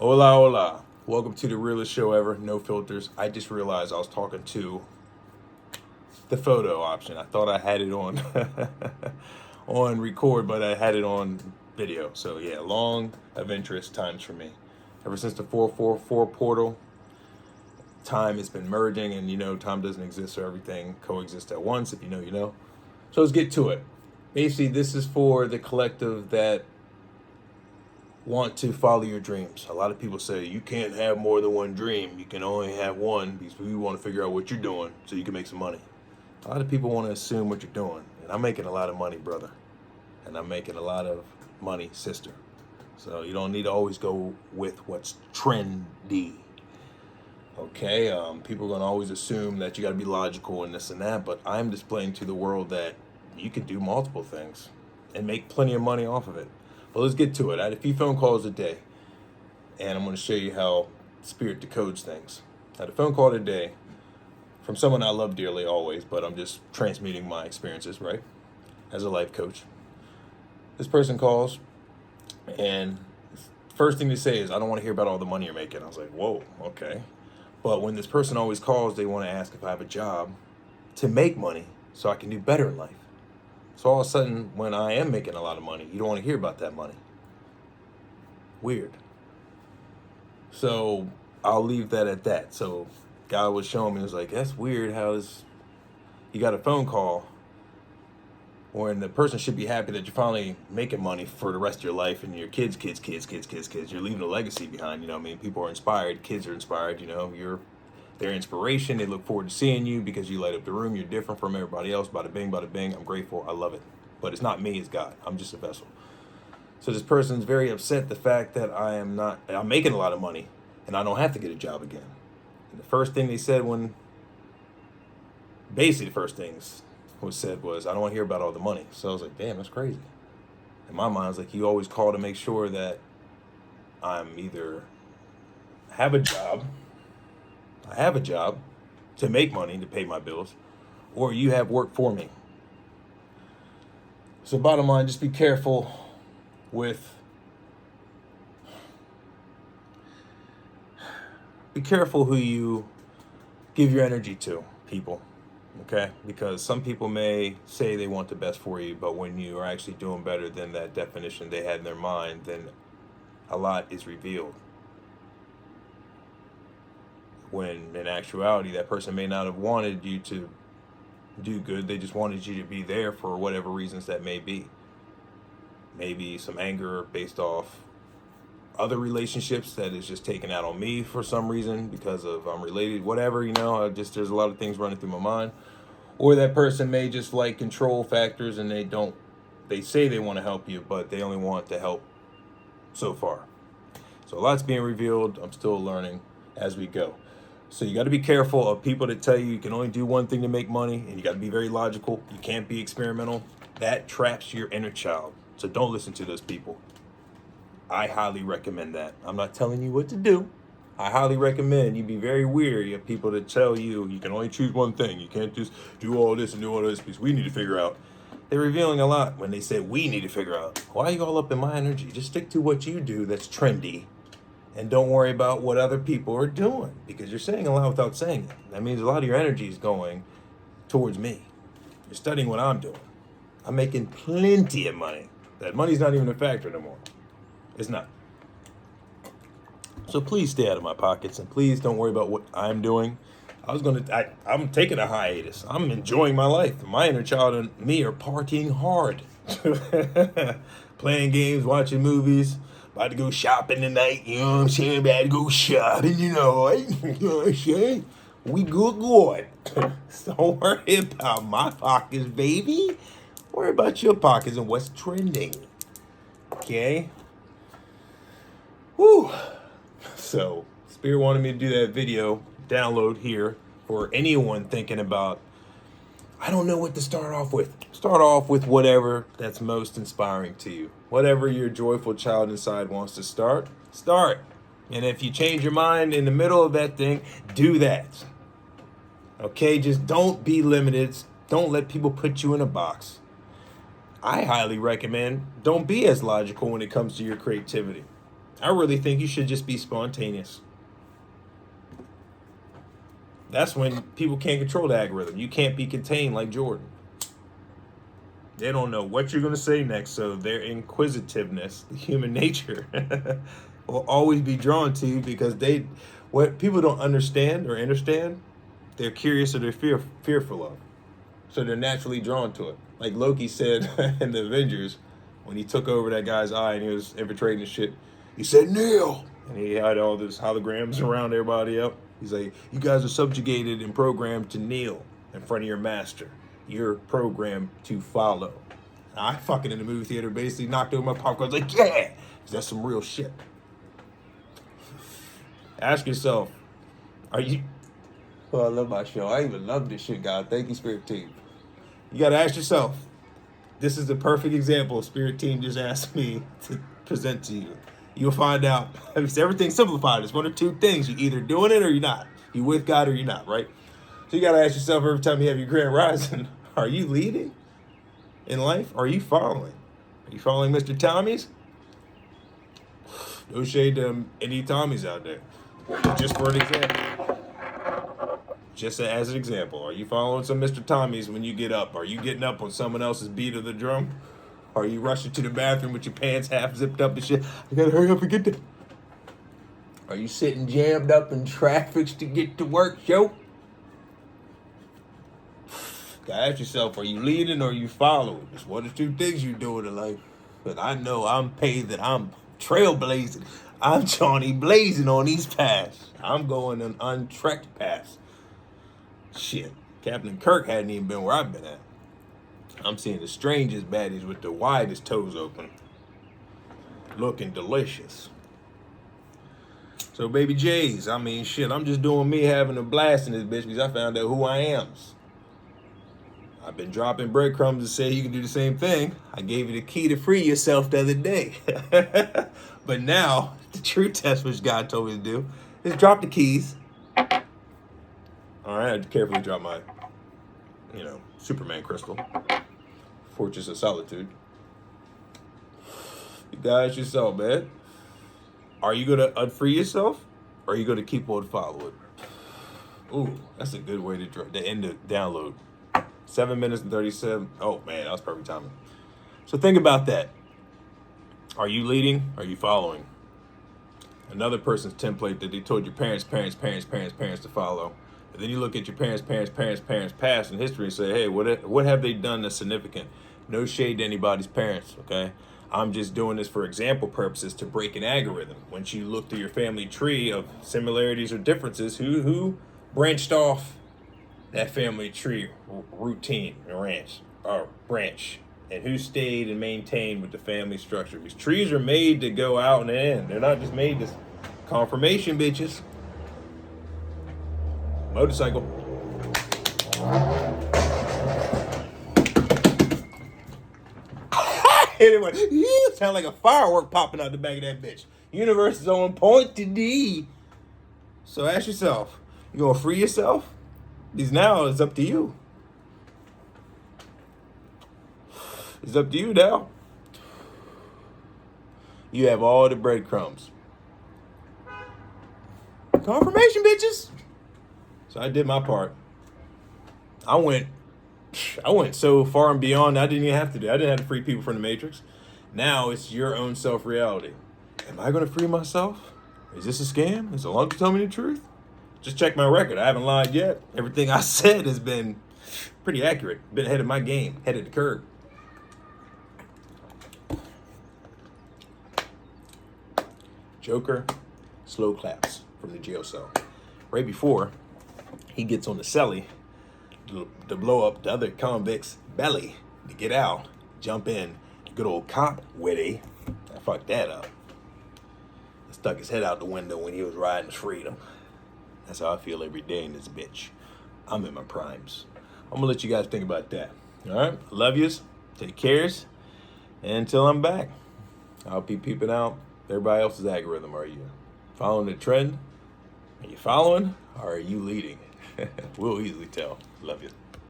Hola Hola. Welcome to the realest show ever, no filters. I just realized I was talking to the photo option. I thought I had it on on record, but I had it on video. So yeah, long adventurous times for me. Ever since the 444 portal, time has been merging, and time doesn't exist, so everything coexists at once. If you know, you know. So let's get to it. Basically, this is for the collective that want to follow your dreams. A lot of people say you can't have more than one dream. You can only have one because we want to figure out what you're doing so you can make some money. A lot of people want to assume what you're doing. And I'm making a lot of money, brother. And I'm making a lot of money, sister. So you don't need to always go with what's trendy. Okay? People are going to always assume that you got to be logical and this and that. But I'm displaying to the world that you can do multiple things and make plenty of money off of it. But let's get to it. I had a few phone calls a day, and I'm going to show you how Spirit decodes things. I had a phone call today from someone I love dearly always, but I'm just transmuting my experiences, right? As a life coach. This person calls, and first thing they say is, I don't want to hear about all the money you're making. I was like, whoa, okay. But when this person always calls, they want to ask if I have a job to make money so I can do better in life. So all of a sudden, when I am making a lot of money, you don't want to hear about that money. Weird. So I'll leave that at that. So God was showing me, was like, that's weird how you got a phone call when the person should be happy that you're finally making money for the rest of your life and your kids. You're leaving a legacy behind. People are inspired. Kids are inspired. You're their inspiration. They look forward to seeing you because you light up the room. You're different from everybody else. Bada bing, bada bing. I'm grateful. I love it. But it's not me, it's God. I'm just a vessel. So this person's very upset the fact that I'm making a lot of money and I don't have to get a job again. And the first thing they said basically the first things was said was, I don't want to hear about all the money. So I was like, damn, that's crazy. In my mind, I was like, you always call to make sure that I'm either have a job, I have a job to make money to pay my bills, or you have work for me. So bottom line, just be careful with who you give your energy to, people. Okay? Because some people may say they want the best for you, but when you are actually doing better than that definition they had in their mind, then a lot is revealed. When in actuality, that person may not have wanted you to do good, they just wanted you to be there for whatever reasons that may be. Maybe some anger based off other relationships that is just taken out on me for some reason because of I'm related, whatever, there's a lot of things running through my mind. Or that person may just like control factors and they say they want to help you, but they only want to help so far. So a lot's being revealed. I'm still learning as we go. So you got to be careful of people that tell you can only do one thing to make money, and you got to be very logical. You can't be experimental. That traps your inner child. So don't listen to those people. I highly recommend that. I'm not telling you what to do. I highly recommend you be very weary of people that tell you you can only choose one thing. You can't just do all this and do all this because we need to figure out. They're revealing a lot when they say we need to figure out. Why are you all up in my energy? Just stick to what you do that's trendy and don't worry about what other people are doing because you're saying a lot without saying it. That means a lot of your energy is going towards me. You're studying what I'm doing. I'm making plenty of money. That money's not even a factor no more. It's not. So please stay out of my pockets and please don't worry about what I'm doing. I'm taking a hiatus. I'm enjoying my life. My inner child and me are partying hard. Playing games, watching movies, about to go shopping tonight. You know what I'm saying? About to go shopping, you know what I'm saying? We good. So don't worry about my pockets, baby. Worry about your pockets and what's trending. Okay? Whew. So, Spirit wanted me to do that video download here for anyone thinking about, I don't know what to start off with. Start off with whatever that's most inspiring to you. Whatever your joyful child inside wants to start. And if you change your mind in the middle of that thing, do that. Okay, just don't be limited. Don't let people put you in a box. I highly recommend don't be as logical when it comes to your creativity. I really think you should just be spontaneous. That's when people can't control the algorithm. You can't be contained like Jordan. They don't know what you're going to say next, so their inquisitiveness, the human nature, will always be drawn to you because what people don't understand, they're curious or they're fearful of. So they're naturally drawn to it. Like Loki said in the Avengers, when he took over that guy's eye and he was infiltrating the shit, he said, "Kneel!" And he had all this holograms around everybody up. He's like, "You guys are subjugated and programmed to kneel in front of your master. You're programmed to follow." And I fucking in the movie theater basically knocked over my popcorn. I was like, "Yeah!" That's some real shit. Ask yourself, are you... Oh, I love my show. I even love this shit, God. Thank you, Spirit Team. You got to ask yourself, this is the perfect example Spirit Team just asked me to present to you. You'll find out. It's everything simplified. It's one or two things. You're either doing it or you're not. You're with God or you're not, right? So you got to ask yourself every time you have your grand rising, are you leading in life? Are you following? Are you following Mr. Tommy's? No shade to any Tommies out there. Just for an example. Just as an example, are you following some Mr. Tommy's when you get up? Are you getting up on someone else's beat of the drum? Are you rushing to the bathroom with your pants half zipped up and shit? I gotta hurry up and get there. Are you sitting jammed up in traffic to get to work, yo? Gotta ask yourself, are you leading or are you following? It's one or two things you doing in life. But I know I'm paid that I'm trailblazing. I'm Johnny blazing on these paths. I'm going an untrekked paths. Shit, Captain Kirk hadn't even been where I've been at. I'm seeing the strangest baddies with the widest toes open. Looking delicious. So baby J's, I mean shit, I'm just doing me having a blast in this bitch because I found out who I am. I've been dropping breadcrumbs to say you can do the same thing. I gave you the key to free yourself the other day. But now, the true test which God told me to do is drop the keys. All right, I had to carefully drop my, Superman crystal. Fortress of Solitude. You guys yourself, man. Are you going to unfree yourself? Or are you going to keep on following? Ooh, that's a good way to end the download. 7 minutes and 37. Oh, man, that was perfect timing. So think about that. Are you leading? Are you following? Another person's template that they told your parents to follow. And then you look at your parents' past and history and say, hey, what have they done that's significant? No shade to anybody's parents, okay? I'm just doing this for example purposes to break an algorithm. Once you look through your family tree of similarities or differences, who branched off that family tree routine branch, and who stayed and maintained with the family structure? Because trees are made to go out and in. They're not just made to confirmation, bitches. Motorcycle. Anyway, you sound like a firework popping out the back of that bitch. Universe is on point today. So ask yourself, you gonna free yourself? Because now it's up to you. It's up to you now. You have all the breadcrumbs. Confirmation, bitches. So I did my part. I went so far and beyond I didn't even have to do. I didn't have to free people from the Matrix. Now it's your own self-reality. Am I going to free myself? Is this a scam? Is Allah tell me the truth? Just check my record. I haven't lied yet. Everything I said has been pretty accurate. Been ahead of my game. Head of the curve. Joker, slow claps from the jail cell. Right before he gets on the celly to blow up the other convict's belly to get out, jump in. Good old cop, witty. I fucked that up. Stuck his head out the window when he was riding his freedom. That's how I feel every day in this bitch. I'm in my primes. I'm gonna let you guys think about that. All right, love yous. Take cares. And until I'm back, I'll be peeping out everybody else's algorithm. Are you following the trend? Are you following or are you leading? We'll easily tell. Love you.